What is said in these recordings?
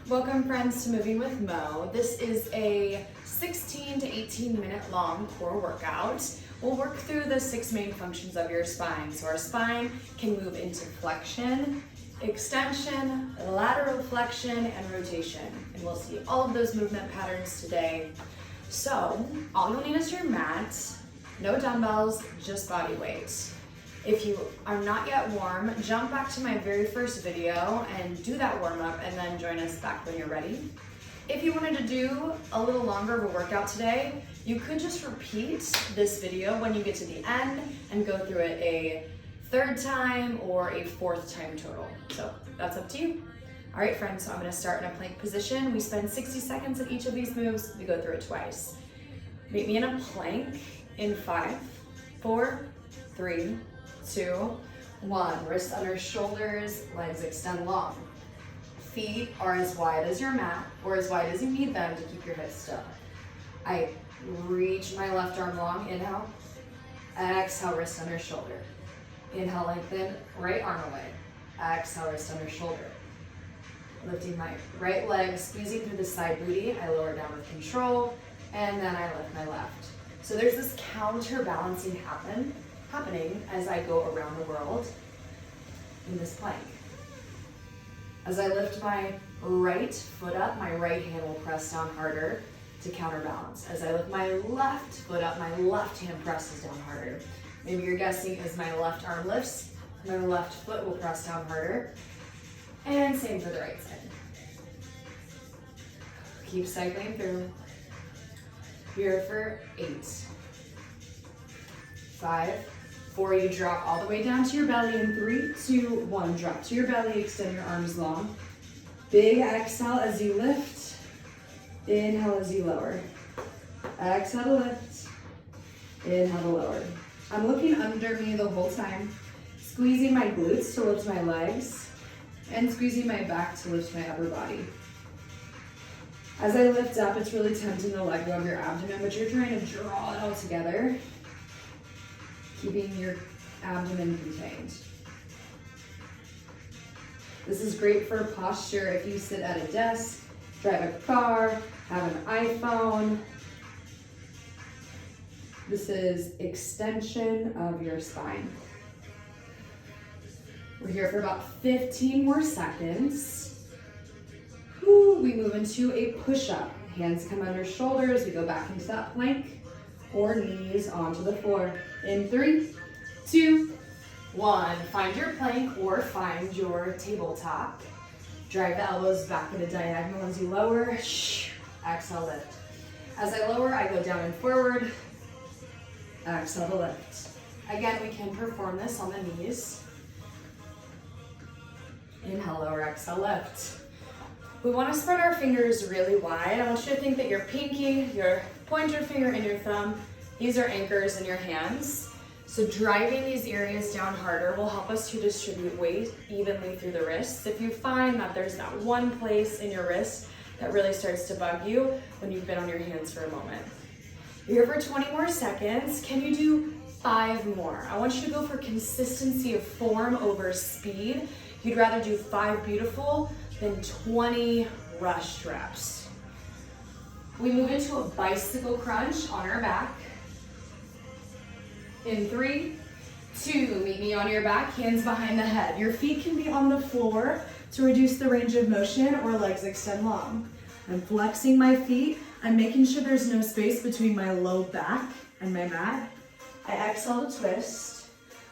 Welcome friends to Moving with Mo. This is a 16 to 18 minute long core workout. We'll work through the 6 main functions of your spine. So our spine can move into flexion, extension, lateral flexion, and rotation. And we'll see all of those movement patterns today. So all you'll need is your mat, no dumbbells, just body weight. If you are not yet warm, jump back to my very first video and do that warm up and then join us back when you're ready. If you wanted to do a little longer of a workout today, you could just repeat this video when you get to the end and go through it a 3rd time or a 4th time total. So that's up to you. All right, friends, so I'm gonna start in a plank position. We spend 60 seconds at each of these moves. We go through it twice. Meet me in a plank in 5, 4, 3, 2, 1. Wrists under shoulders, legs extend long. Feet are as wide as your mat or as wide as you need them to keep your hips still. I reach my left arm long, inhale. Exhale, wrist under shoulder. Inhale, lengthen, right arm away. Exhale, wrist under shoulder. Lifting my right leg, squeezing through the side booty. I lower down with control, and then I lift my left. So there's this counterbalancing happening as I go around the world in this plank. As I lift my right foot up, my right hand will press down harder to counterbalance. As I lift my left foot up, my left hand presses down harder. Maybe you're guessing as my left arm lifts, my left foot will press down harder. And same for the right side. Keep cycling through. Here for 8, 5, 4, you drop all the way down to your belly in 3, 2, 1. Drop to your belly, extend your arms long. Big exhale as you lift. Inhale as you lower. Exhale to lift. Inhale to lower. I'm looking under me the whole time, squeezing my glutes to lift my legs, and squeezing my back to lift my upper body. As I lift up, it's really tempting to let go of your abdomen, but you're trying to draw it all together, keeping your abdomen contained. This is great for posture if you sit at a desk, drive a car, have an iPhone. This is extension of your spine. We're here for about 15 more seconds. We move into a push-up. Hands come under shoulders. We go back into that plank or knees onto the floor. In 3, 2, 1. Find your plank or find your tabletop. Drive the elbows back at a diagonal as you lower. Exhale, lift. As I lower, I go down and forward. Exhale to lift. Again, we can perform this on the knees. Inhale, lower, exhale, lift. We want to spread our fingers really wide. I want you to think that your pinky, your pointer finger, and your thumb, these are anchors in your hands. So driving these areas down harder will help us to distribute weight evenly through the wrists. If you find that there's that one place in your wrist that really starts to bug you when you've been on your hands for a moment. You're here for 20 more seconds. Can you do 5 more? I want you to go for consistency of form over speed. You'd rather do 5 beautiful than 20 rushed reps. We move into a bicycle crunch on our back. In 3, 2, meet me on your back, hands behind the head. Your feet can be on the floor to reduce the range of motion or legs extend long. I'm flexing my feet. I'm making sure there's no space between my low back and my mat. I exhale to twist.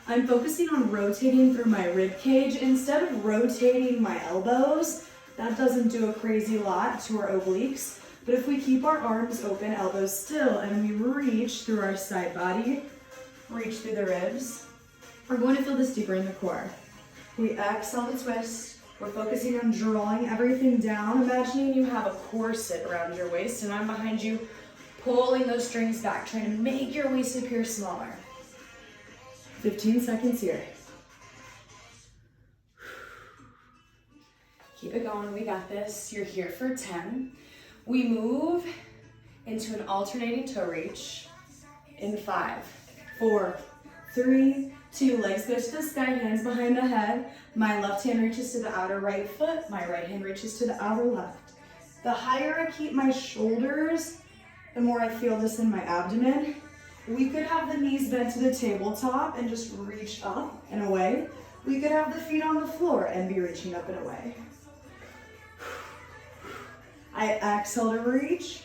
I'm focusing on rotating through my rib cage instead of rotating my elbows. That doesn't do a crazy lot to our obliques. But if we keep our arms open, elbows still, and we reach through our side body, reach through the ribs, we're going to feel this deeper in the core. We exhale to twist. We're focusing on drawing everything down. Imagining you have a corset around your waist and I'm behind you, pulling those strings back, trying to make your waist appear smaller. 15 seconds here. Keep it going, we got this. You're here for 10. We move into an alternating toe reach in 5, 4, 3, 2, legs go to the sky, hands behind the head. My left hand reaches to the outer right foot. My right hand reaches to the outer left. The higher I keep my shoulders, the more I feel this in my abdomen. We could have the knees bent to the tabletop and just reach up and away. We could have the feet on the floor and be reaching up and away. I exhale to reach.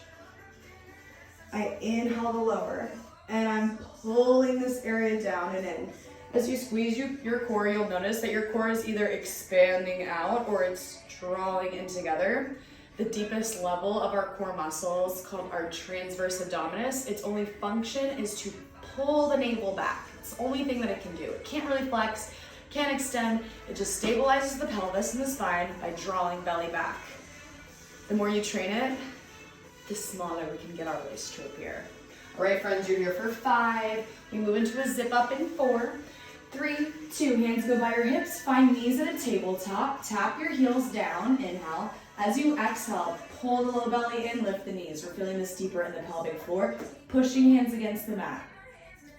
I inhale to lower. And I'm pulling this area down and in. As you squeeze your core, you'll notice that your core is either expanding out or it's drawing in together. The deepest level of our core muscles, called our transverse abdominis, its only function is to pull the navel back. It's the only thing that it can do. It can't really flex, can't extend. It just stabilizes the pelvis and the spine by drawing belly back. The more you train it, the smaller we can get our waist to appear. All right, friends, you're here for 5. We move into a zip up in 4. 3, 2, hands go by your hips, find knees at a tabletop, tap your heels down, inhale. As you exhale, pull the low belly in, lift the knees. We're feeling this deeper in the pelvic floor, pushing hands against the mat.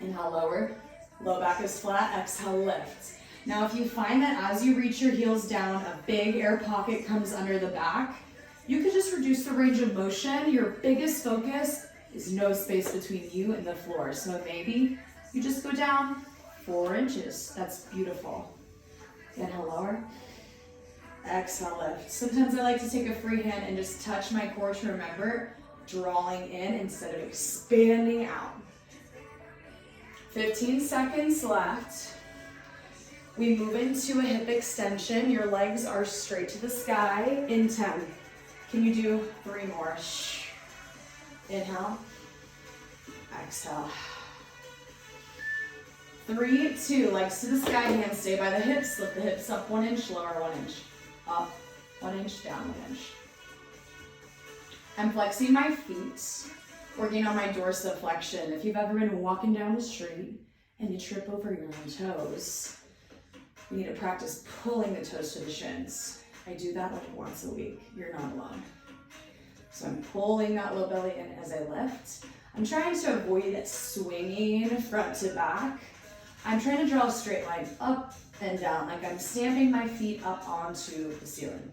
Inhale, lower, low back is flat, exhale, lift. Now if you find that as you reach your heels down, a big air pocket comes under the back, you could just reduce the range of motion. Your biggest focus is no space between you and the floor. So maybe you just go down 4 inches. That's beautiful. Inhale, lower. Exhale, lift. Sometimes I like to take a free hand and just touch my core to remember drawing in instead of expanding out. 15 seconds left. We move into a hip extension. Your legs are straight to the sky in 10. Can you do 3 more? Inhale. Exhale. 3, 2, legs to the sky, hands stay by the hips, lift the hips up 1 inch, lower 1 inch, up 1 inch, down 1 inch. I'm flexing my feet, working on my dorsiflexion. If you've ever been walking down the street and you trip over your own toes, you need to practice pulling the toes to the shins. I do that like once a week. You're not alone. So I'm pulling that low belly in as I lift. I'm trying to avoid swinging front to back. I'm trying to draw a straight line up and down, like I'm stamping my feet up onto the ceiling.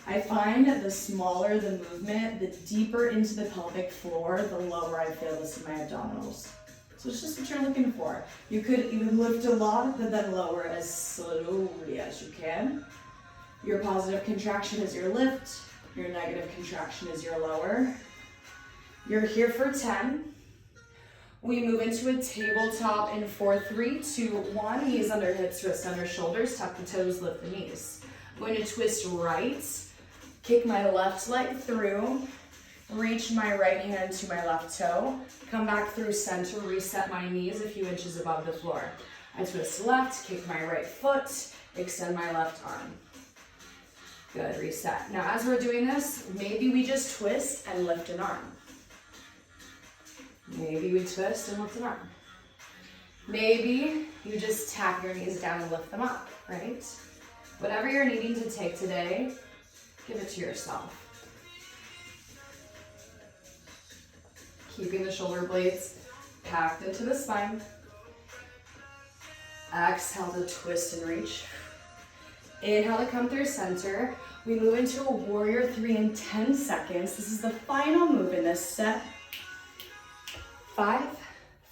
I find that the smaller the movement, the deeper into the pelvic floor, the lower I feel this in my abdominals. So it's just what you're looking for. You could even lift a lot, but then lower as slowly as you can. Your positive contraction is your lift. Your negative contraction is your lower. You're here for 10. We move into a tabletop in 4, 3, 2, 1. Knees under hips, wrists under shoulders. Tuck the toes, lift the knees. I'm going to twist right. Kick my left leg through. Reach my right hand to my left toe. Come back through center. Reset my knees a few inches above the floor. I twist left, kick my right foot, extend my left arm. Good, reset. Now as we're doing this, maybe we just twist and lift an arm. Maybe we twist and lift an arm. Maybe you just tap your knees down and lift them up, right? Whatever you're needing to take today, give it to yourself. Keeping the shoulder blades packed into the spine. Exhale to twist and reach. Inhale to come through center. We move into a warrior 3 in 10 seconds. This is the final move in this set. 5,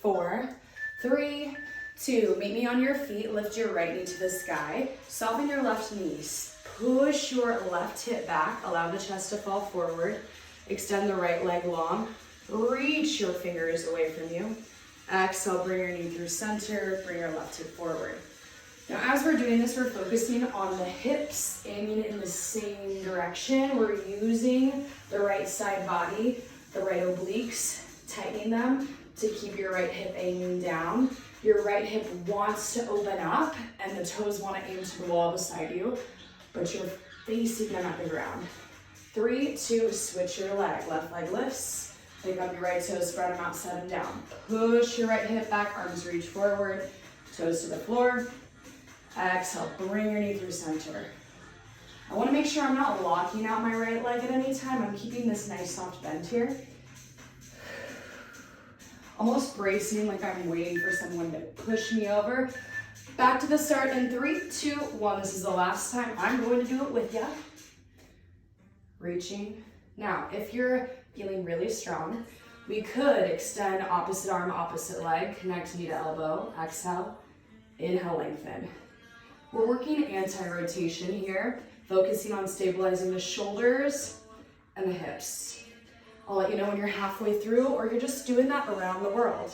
4, 3, 2. Meet me on your feet. Lift your right knee to the sky. Soften your left knees. Push your left hip back. Allow the chest to fall forward. Extend the right leg long. Reach your fingers away from you. Exhale, bring your knee through center. Bring your left hip forward. Now, as we're doing this, we're focusing on the hips, aiming in the same direction. We're using the right side body, the right obliques, tightening them to keep your right hip aiming down. Your right hip wants to open up and the toes want to aim to the wall beside you, but you're facing them at the ground. 3, 2, switch your leg. Left leg lifts. Pick up your right toes, spread them out, set them down. Push your right hip back, arms reach forward, toes to the floor. Exhale, bring your knee through center. I want to make sure I'm not locking out my right leg at any time. I'm keeping this nice soft bend here. almost bracing like I'm waiting for someone to push me over. Back to the start in 3, 2, 1. This is the last time I'm going to do it with you. Reaching. Now, if you're feeling really strong, we could extend opposite arm, opposite leg, connect knee to elbow, exhale, inhale, lengthen. We're working anti-rotation here, focusing on stabilizing the shoulders and the hips. I'll let you know when you're halfway through or you're just doing that around the world.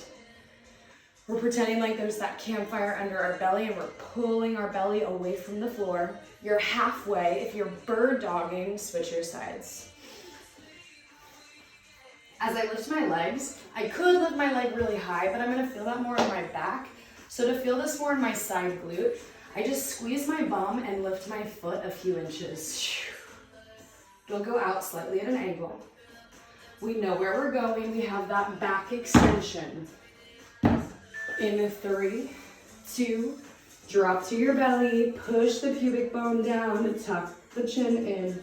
We're pretending like there's that campfire under our belly and we're pulling our belly away from the floor. You're halfway. If you're bird dogging, switch your sides. As I lift my legs, I could lift my leg really high, but I'm gonna feel that more in my back. So to feel this more in my side glute, I just squeeze my bum and lift my foot a few inches. It'll go out slightly at an angle. We know where we're going. We have that back extension. In 3, 2, drop to your belly, push the pubic bone down, tuck the chin in.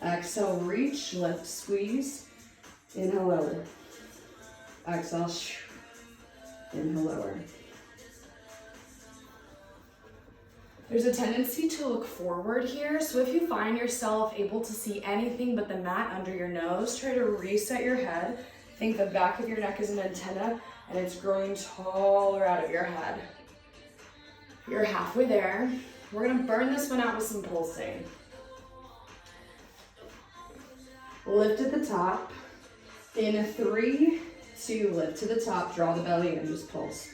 Exhale, reach, lift, squeeze. Inhale, lower. Exhale, inhale, lower. There's a tendency to look forward here, so if you find yourself able to see anything but the mat under your nose, try to reset your head. Think the back of your neck is an antenna and it's growing taller out of your head. You're halfway there. We're gonna burn this one out with some pulsing. Lift at the top. In 3, 2, lift to the top, draw the belly in, just pulse.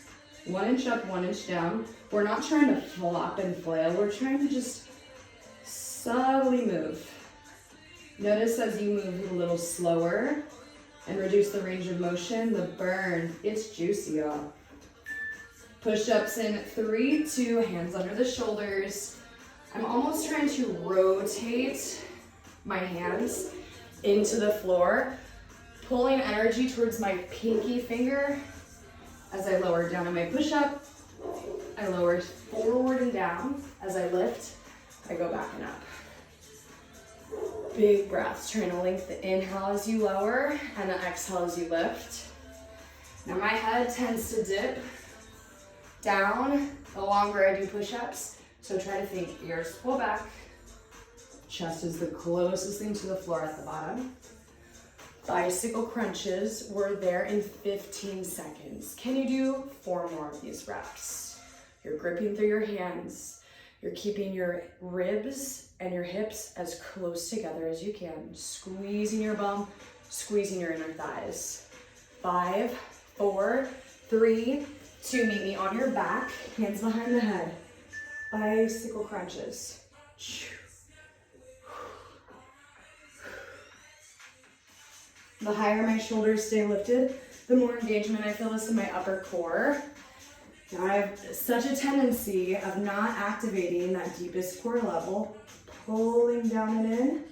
1 inch up, 1 inch down. We're not trying to flop and flail, we're trying to just subtly move. Notice as you move a little slower and reduce the range of motion, the burn, it's juicy, y'all. Push-ups in 3, 2, hands under the shoulders. I'm almost trying to rotate my hands into the floor, pulling energy towards my pinky finger as I lower down on my push-up. I lower forward and down. As I lift, I go back and up. Big breaths, trying to link the inhale as you lower and the exhale as you lift. Now my head tends to dip down the longer I do push-ups, so try to think ears pull back. Chest is the closest thing to the floor at the bottom. Bicycle crunches, we're there in 15 seconds. Can you do 4 more of these reps? You're gripping through your hands. You're keeping your ribs and your hips as close together as you can. Squeezing your bum, squeezing your inner thighs. 5, 4, 3, 2, meet me on your back, hands behind the head. Bicycle crunches. The higher my shoulders stay lifted, the more engagement I feel this in my upper core. Now I have such a tendency of not activating that deepest core level, pulling down and in.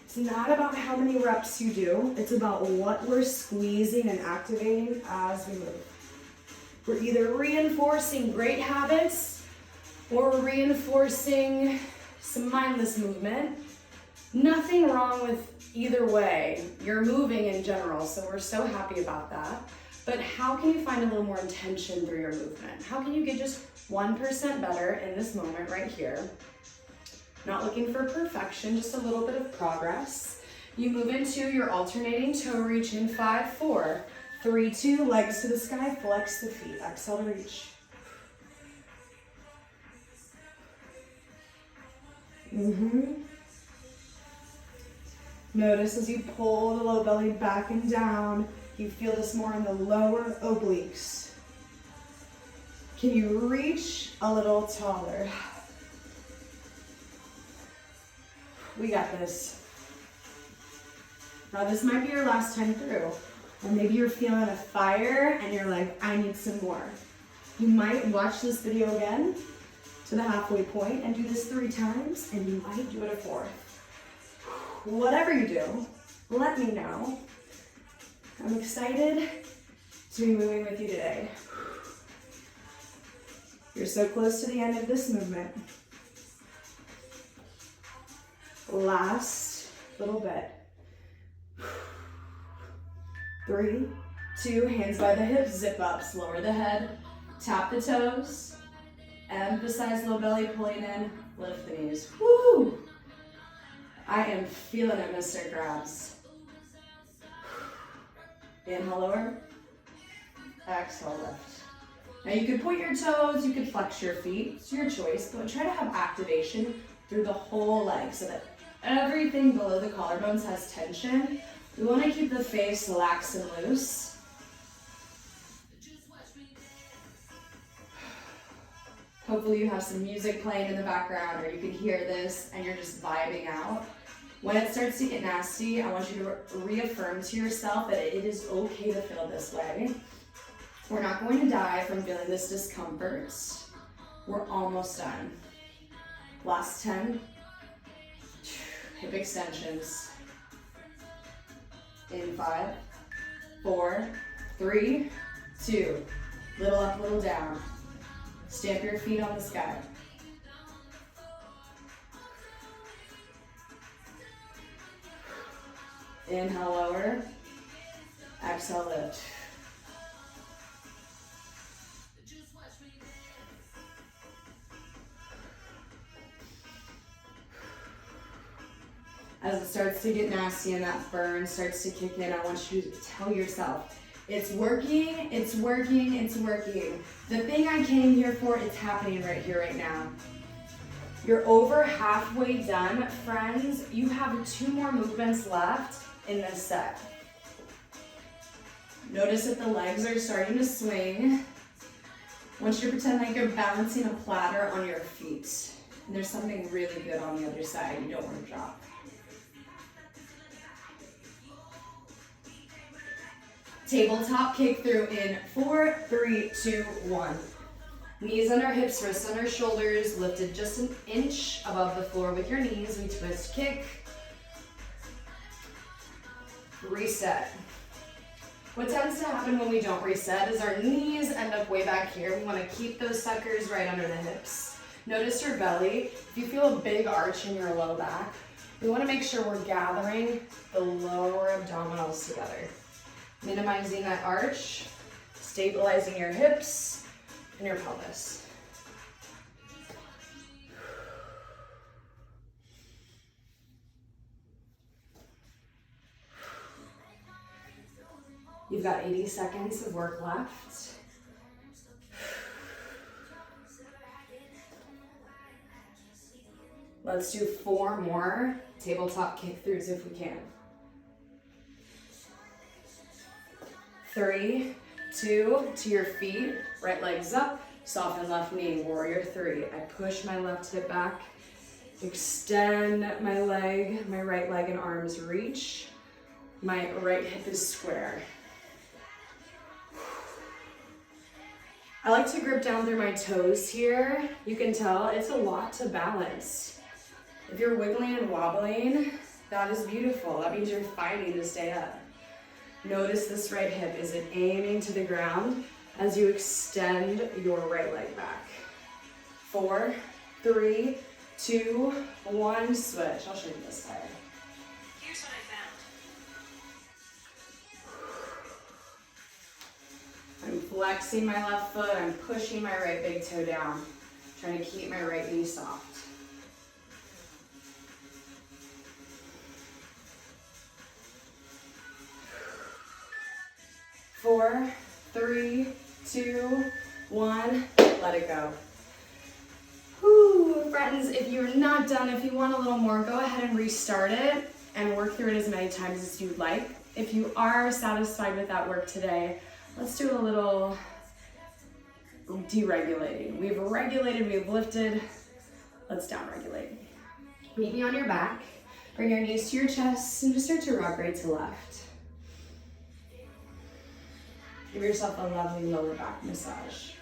It's not about how many reps you do, it's about what we're squeezing and activating as we move. We're either reinforcing great habits or we're reinforcing some mindless movement. Nothing wrong with either way. You're moving in general, so we're so happy about that. But how can you find a little more intention through your movement? How can you get just 1% better in this moment right here? Not looking for perfection, just a little bit of progress. You move into your alternating toe reach in 5, 4, 3, 2, legs to the sky, flex the feet, exhale to reach. Notice as you pull the low belly back and down, you feel this more in the lower obliques. Can you reach a little taller? We got this. Now this might be your last time through, or maybe you're feeling a fire and you're like, I need some more. You might watch this video again to the halfway point and do this 3 times, and you might do it a 4th. Whatever you do, let me know. I'm excited to be moving with you today. You're so close to the end of this movement. Last little bit. 3, 2, hands by the hips, zip ups, lower the head, tap the toes, emphasize low belly, pulling in, lift the knees. Woo! I am feeling it, Mr. Grabs. Inhale, lower. Exhale, lift. Now you could point your toes, you could flex your feet, it's your choice, but try to have activation through the whole leg so that everything below the collarbones has tension. We want to keep the face lax and loose. Hopefully you have some music playing in the background or you can hear this and you're just vibing out. When it starts to get nasty, I want you to reaffirm to yourself that it is okay to feel this way. We're not going to die from feeling this discomfort. We're almost done. Last 10. Hip extensions. In 5, 4, 3, 2. Little up, little down. Stamp your feet on the sky. Inhale, lower. Exhale, lift. As it starts to get nasty and that burn starts to kick in, I want you to tell yourself, it's working, it's working, it's working. The thing I came here for, it's happening right here, right now. You're over halfway done, friends. You have 2 more movements left in this set. Notice that the legs are starting to swing. I want you to pretend like you're balancing a platter on your feet. And there's something really good on the other side you don't want to drop. Tabletop kick through in 4, 3, 2, 1. Knees under hips, wrists under shoulders, lifted just an inch above the floor with your knees. We twist kick. Reset. What tends to happen when we don't reset is our knees end up way back here. We want to keep those suckers right under the hips. Notice your belly. If you feel a big arch in your low back, we want to make sure we're gathering the lower abdominals together. Minimizing that arch, stabilizing your hips and your pelvis. You've got 80 seconds of work left. Let's do 4 more tabletop kick throughs if we can. 3, 2, to your feet, right leg's up, soften left knee, warrior 3. I push my left hip back, extend my leg, my right leg and arms reach. My right hip is square. I like to grip down through my toes here. You can tell it's a lot to balance. If you're wiggling and wobbling, that is beautiful. That means you're fighting to stay up. Notice this right hip. Is it aiming to the ground as you extend your right leg back? 4, 3, 2, 1, switch. I'll show you this side. Here's what I found. I'm flexing my left foot. I'm pushing my right big toe down. Trying to keep my right knee soft. 4, 3, 2, 1, let it go. Whew, friends, if you're not done, if you want a little more, go ahead and restart it and work through it as many times as you'd like. If you are satisfied with that work today, let's do a little deregulating. We've regulated, we've lifted, let's downregulate. Meet me on your back, bring your knees to your chest, and just start to rock right to left. Give yourself a lovely lower back massage.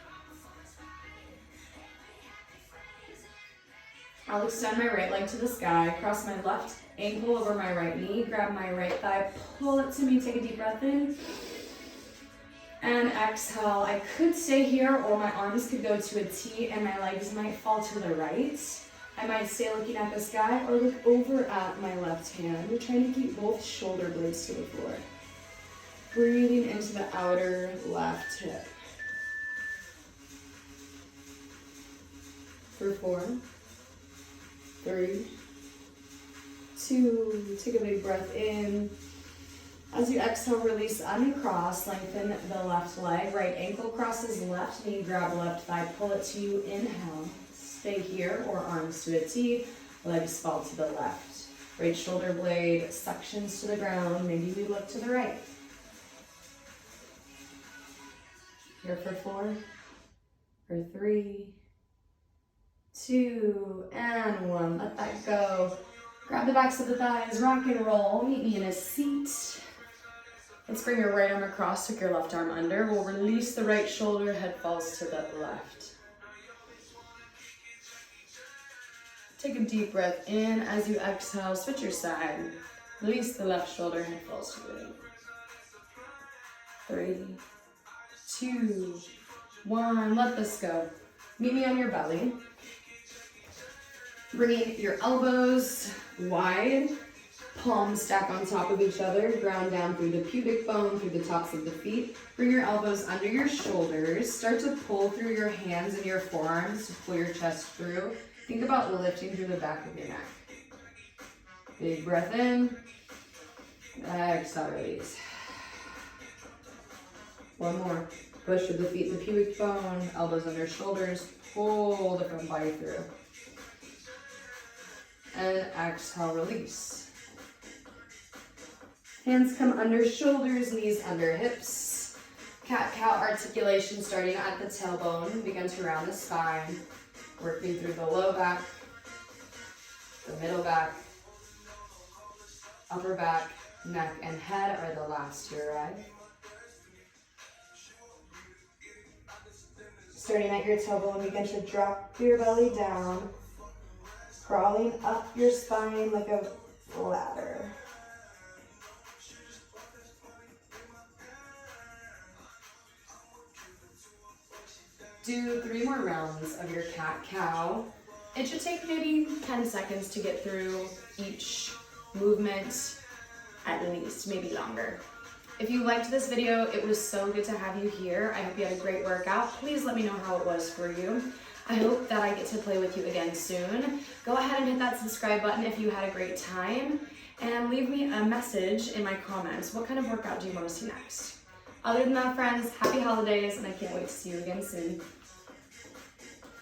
I'll extend my right leg to the sky, cross my left ankle over my right knee, grab my right thigh, pull it to me, take a deep breath in, and exhale. I could stay here, or my arms could go to a T and my legs might fall to the right. I might stay looking at the sky or look over at my left hand. We're trying to keep both shoulder blades to the floor. Breathing into the outer left hip. For 4, 3, 2, take a big breath in. As you exhale, release, uncross, lengthen the left leg. Right ankle crosses left knee, grab left thigh, pull it to you, inhale. Stay here, or arms to a T, legs fall to the left. Right shoulder blade suctions to the ground, maybe we look to the right. Here for 4, for 3, 2, and 1. Let that go. Grab the backs of the thighs, rock and roll. Meet me in a seat. Let's bring your right arm across, tuck your left arm under. We'll release the right shoulder, head falls to the left. Take a deep breath in. As you exhale, switch your side. Release the left shoulder, head falls to the right. 3, 2, 1. Let this go. Meet me on your belly. Bringing your elbows wide, palms stack on top of each other, ground down through the pubic bone, through the tops of the feet. Bring your elbows under your shoulders. Start to pull through your hands and your forearms to pull your chest through. Think about lifting through the back of your neck. Big breath in. Exhale, release. One more. Push through the feet, the pubic bone, elbows under shoulders. Pull the front body through. And exhale, release. Hands come under shoulders, knees under hips. Cat-cow articulation starting at the tailbone. Begin to round the spine. Working through the low back, the middle back, upper back, neck, and head are the last to arrive. Starting at your tailbone, begin to drop your belly down, crawling up your spine like a ladder. Do 3 more rounds of your cat-cow. It should take maybe 10 seconds to get through each movement, at least, maybe longer. If you liked this video, it was so good to have you here. I hope you had a great workout. Please let me know how it was for you. I hope that I get to play with you again soon. Go ahead and hit that subscribe button if you had a great time, and leave me a message in my comments. What kind of workout do you want to see next? Other than that, friends, happy holidays, and I can't wait to see you again soon.